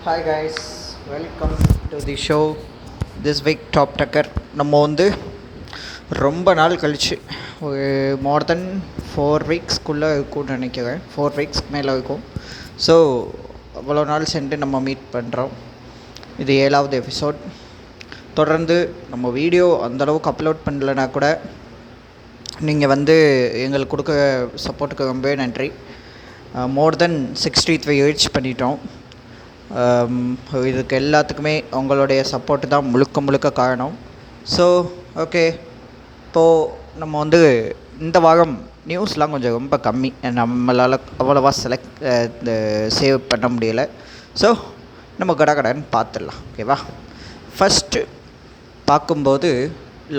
Hi guys, welcome to the show. This week Top Tucker. நம்ம வந்து ரொம்ப நாள் கழிச்சு ஒரு மோர் தென் 4 வீக்ஸ்க்குள்ளே இருக்கும்னு நினைக்கிறேன். 4 வீக்ஸ்க்கு மேலே இருக்கும். ஸோ அவ்வளோ நாள் சென்று நம்ம மீட் பண்ணுறோம். இது 7வது எபிசோட். தொடர்ந்து நம்ம வீடியோ அந்தளவுக்கு அப்லோட் பண்ணலைன்னா கூட நீங்கள் வந்து எங்களுக்கு கொடுக்க சப்போர்ட்டுக்கு ரொம்பவே நன்றி. மோர் தென் 63 ரீச் பண்ணிட்டோம். இதுக்கு எல்லாத்துக்குமே உங்களுடைய சப்போர்ட்டு தான் முழுக்க காரணம். ஸோ ஓகே, இப்போது நம்ம வந்து இந்த வாரம் நியூஸ்லாம் கொஞ்சம் ரொம்ப கம்மி, நம்மளால் அவ்வளோவா சேவ் பண்ண முடியலை. ஸோ நம்ம கடன்னு பார்த்துடலாம், ஓகேவா? ஃபஸ்ட்டு பார்க்கும்போது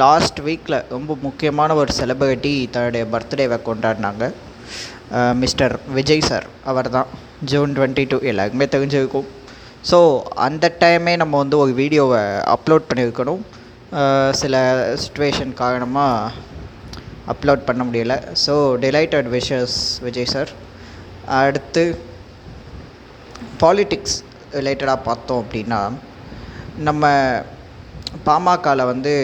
லாஸ்ட் வீக்கில் ரொம்ப முக்கியமான ஒரு செலிபிரிட்டி தன்னுடைய பர்த்டேவை கொண்டாடினாங்க. மிஸ்டர் விஜய் சார் அவர் தான். June 22 எல்லாருக்குமே தெரிஞ்சிருக்கும். ஸோ அந்த டைமே நம்ம வந்து ஒரு வீடியோவை அப்லோட் பண்ணியிருக்கணும். சில சுச்சுவேஷன் காரணமாக அப்லோட் பண்ண முடியலை. So delighted wishes Vijay sir. அடுத்து பாலிட்டிக்ஸ் ரிலேட்டடாக பார்த்தோம் அப்படின்னா, நம்ம பாமகவில் வந்து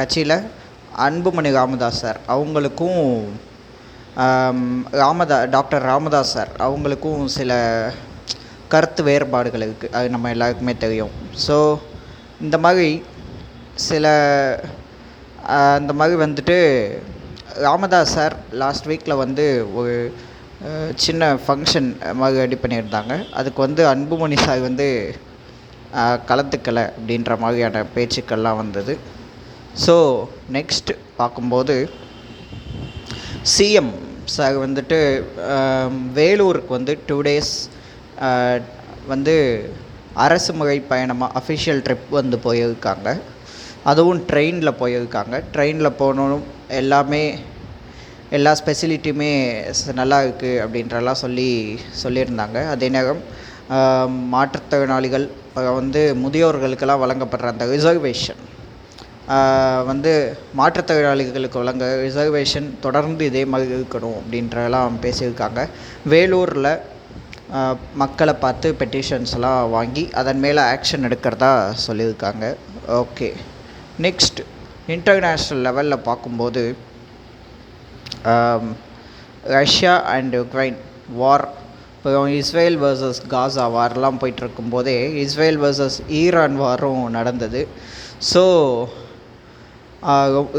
கட்சியில் அன்புமணி ராமதாஸ் சார் அவங்களுக்கும் டாக்டர் ராமதாஸ் சார் அவங்களுக்கும் சில கருத்து வேறுபாடுகள் இருக்குது. அது நம்ம எல்லாருக்குமே தெரியும். ஸோ இந்த மாதிரி வந்துட்டு ராமதாஸ் சார் லாஸ்ட் வீக்கில் வந்து ஒரு சின்ன ஃபங்க்ஷன் மாதிரி ரெடி பண்ணியிருந்தாங்க. அதுக்கு வந்து அன்புமணி சார் வந்து கலந்துக்கலை அப்படின்ற மாதிரியான பேச்சுக்கள்லாம் வந்தது. ஸோ நெக்ஸ்ட் பார்க்கும்போது சிஎம் சார் வந்துட்டு வேலூருக்கு வந்து 2 days வந்து அரசு முறை பயணமாக அஃபிஷியல் ட்ரிப் வந்து போயிருக்காங்க. அதுவும் ட்ரெயினில் போயிருக்காங்க. ட்ரெயினில் போகணும், எல்லா ஸ்பெசிலிட்டியுமே நல்லா இருக்குது அப்படின்றலாம் சொல்லியிருந்தாங்க. அதே நேரம் மாற்றுத்திறனாளிகள் வந்து முதியோர்களுக்கெல்லாம் வழங்கப்படுற அந்த ரிசர்வேஷன் வந்து மாற்றுத்திறனாளிகளுக்கு வழங்க ரிசர்வேஷன் தொடர்ந்து இதே மாதிரி இருக்கணும் அப்படின்றலாம் பேசியிருக்காங்க. வேலூரில் மக்களை பார்த்து பெட்டிஷன்ஸ்லாம் வாங்கி அதன் மேலே ஆக்ஷன் எடுக்கிறதா சொல்லியிருக்காங்க. ஓகே, நெக்ஸ்ட் இன்டர்நேஷ்னல் லெவலில் பார்க்கும்போது ரஷ்யா அண்ட் உக்ரைன் வார், அப்புறம் இஸ்ரேல் வர்சஸ் காசா வார்லாம் போயிட்டுருக்கும்போதே இஸ்ரேல் வர்சஸ் ஈரான் வாரும் நடந்தது. ஸோ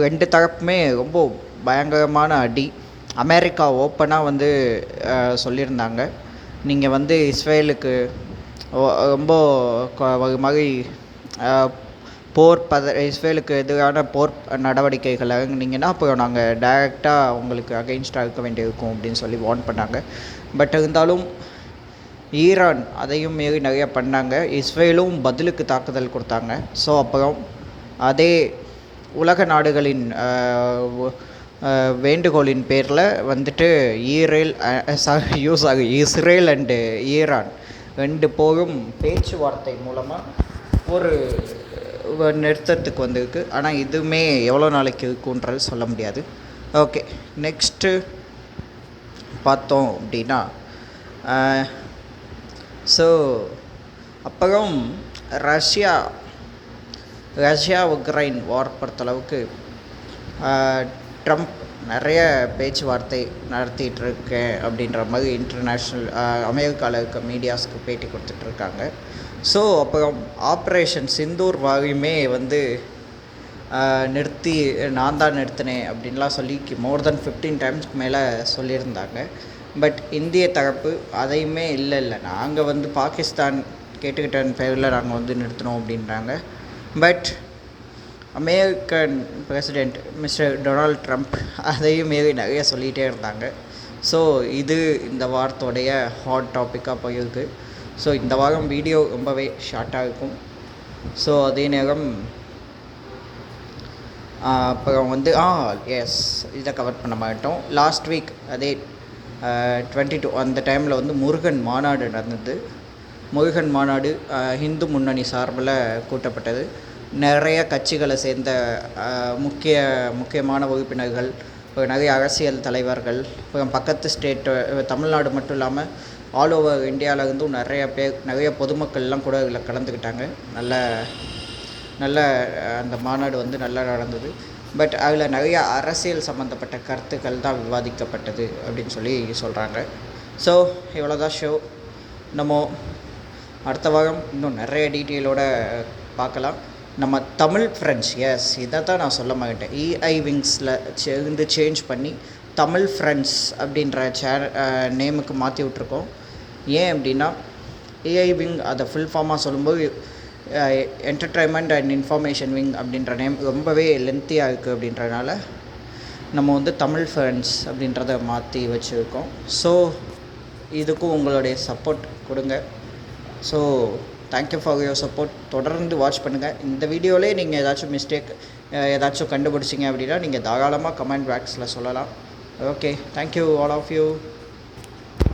2 தரப்புமே ரொம்ப பயங்கரமான அடி. அமெரிக்கா ஓப்பனாக வந்து சொல்லியிருந்தாங்க, நீங்கள் வந்து இஸ்ரேலுக்கு ரொம்ப ஒரு மாதிரி இஸ்ரேலுக்கு எதிரான போர் நடவடிக்கைகளை இறங்குனீங்கன்னா அப்புறம் நாங்கள் டைரெக்டாக உங்களுக்கு அகெயின்ஸ்டாக இருக்க வேண்டியிருக்கும் அப்படின்னு சொல்லி வார்ன் பண்ணாங்க. பட் இருந்தாலும் ஈரான் அதையும் மீறி நிறைய பண்ணாங்க. இஸ்ரேலும் பதிலுக்கு தாக்குதல் கொடுத்தாங்க. ஸோ அப்புறம் அதே உலக நாடுகளின் வேண்டுகோளின் பேரில் வந்துட்டு இஸ்ரேல் அண்டு ஈரான் 2 போரும் பேச்சுவார்த்தை மூலமாக ஒரு நிறுத்தத்துக்கு வந்திருக்கு. ஆனால் இதுவுமே எவ்வளோ நாளைக்கு இருக்குன்றது சொல்ல முடியாது. ஓகே, நெக்ஸ்ட்டு பார்த்தோம் அப்படின்னா ஸோ அப்புறம் ரஷ்யா உக்ரைன் வார் பொறுத்தளவுக்கு ட்ரம்ப் நிறைய பேச்சுவார்த்தை நடத்திட்டுருக்கேன் அப்படின்ற மாதிரி இன்டர்நேஷ்னல் அமெரிக்காவில் இருக்க மீடியாஸ்க்கு பேட்டி கொடுத்துட்ருக்காங்க. ஸோ அப்புறம் ஆப்ரேஷன் சிந்தூர் வாரியுமே வந்து நான் தான் நிறுத்தினேன் அப்படின்லாம் சொல்லி மோர் தென் 15 டைம்ஸ்க்கு மேலே சொல்லியிருந்தாங்க. பட் இந்திய தரப்பு அதையுமே இல்லை நாங்கள் வந்து பாகிஸ்தான் கேட்டுக்கிட்ட பேரில் நாங்கள் வந்து நிறுத்தினோம் அப்படின்றாங்க. But American president mister Donald Trump அதையும் மீறி நிறைய சொல்லிகிட்டே இருந்தாங்க. ஸோ இது இந்த வாரத்தோடைய ஹாட் டாப்பிக்காக போயிருக்கு. ஸோ இந்த வாரம் வீடியோ ரொம்பவே ஷார்ட்டாக இருக்கும். ஸோ அதே நேரம் அப்புறம் வந்து எஸ் இதை கவர் பண்ண மாட்டோம். லாஸ்ட் வீக் அதே 22 அந்த டைமில் வந்து முருகன் மாநாடு நடந்தது. முருகன் மாநாடு ஹிந்து முன்னணி சார்பில் கூட்டப்பட்டது. நிறைய கட்சிகளை சேர்ந்த முக்கியமான உறுப்பினர்கள், நிறைய அரசியல் தலைவர்கள், அப்புறம் பக்கத்து ஸ்டேட்டு தமிழ்நாடு மட்டும் இல்லாமல் ஆல் ஓவர் இந்தியாவிலேருந்தும் நிறைய பொதுமக்கள்லாம் கூட இதில் கலந்துக்கிட்டாங்க. நல்ல அந்த மாநாடு வந்து நல்லா நடந்தது. பட் அதில் நிறையா அரசியல் சம்மந்தப்பட்ட கருத்துக்கள் தான் விவாதிக்கப்பட்டது அப்படின்னு சொல்கிறாங்க. ஸோ இவ்வளோ தான் ஷோ. நம்ம அடுத்த வாரம் இன்னும் நிறைய டீட்டெயிலோட பார்க்கலாம். நம்ம தமிழ் ஃப்ரெண்ட்ஸ், எஸ் இதை தான் நான் சொல்ல மாட்டேன், ஏஐ விங்ஸில் இருந்து சேஞ்ச் பண்ணி தமிழ் ஃப்ரெண்ட்ஸ் அப்படின்ற நேமுக்கு மாற்றி விட்ருக்கோம். ஏன் அப்படின்னா ஏஐ விங் அதை ஃபுல் ஃபார்மாக சொல்லும்போது என்டர்டெயின்மெண்ட் அண்ட் இன்ஃபர்மேஷன் விங் அப்படின்ற நேம் ரொம்பவே லென்த்தியாக இருக்குது. அப்படின்றனால நம்ம வந்து தமிழ் ஃப்ரெண்ட்ஸ் அப்படின்றத மாற்றி வச்சுருக்கோம். ஸோ இதுக்கும் உங்களுடைய சப்போர்ட் கொடுங்க. So thank you for your support. தொடர்ந்து வாட்ச் பண்ணுங்கள். இந்த வீடியோவிலே நீங்கள் ஏதாச்சும் மிஸ்டேக் ஏதாச்சும் கண்டுபிடிச்சிங்க அப்படின்னா நீங்கள் தாராளமாக கமெண்ட் பாக்ஸில் சொல்லலாம். Okay, thank you all of you.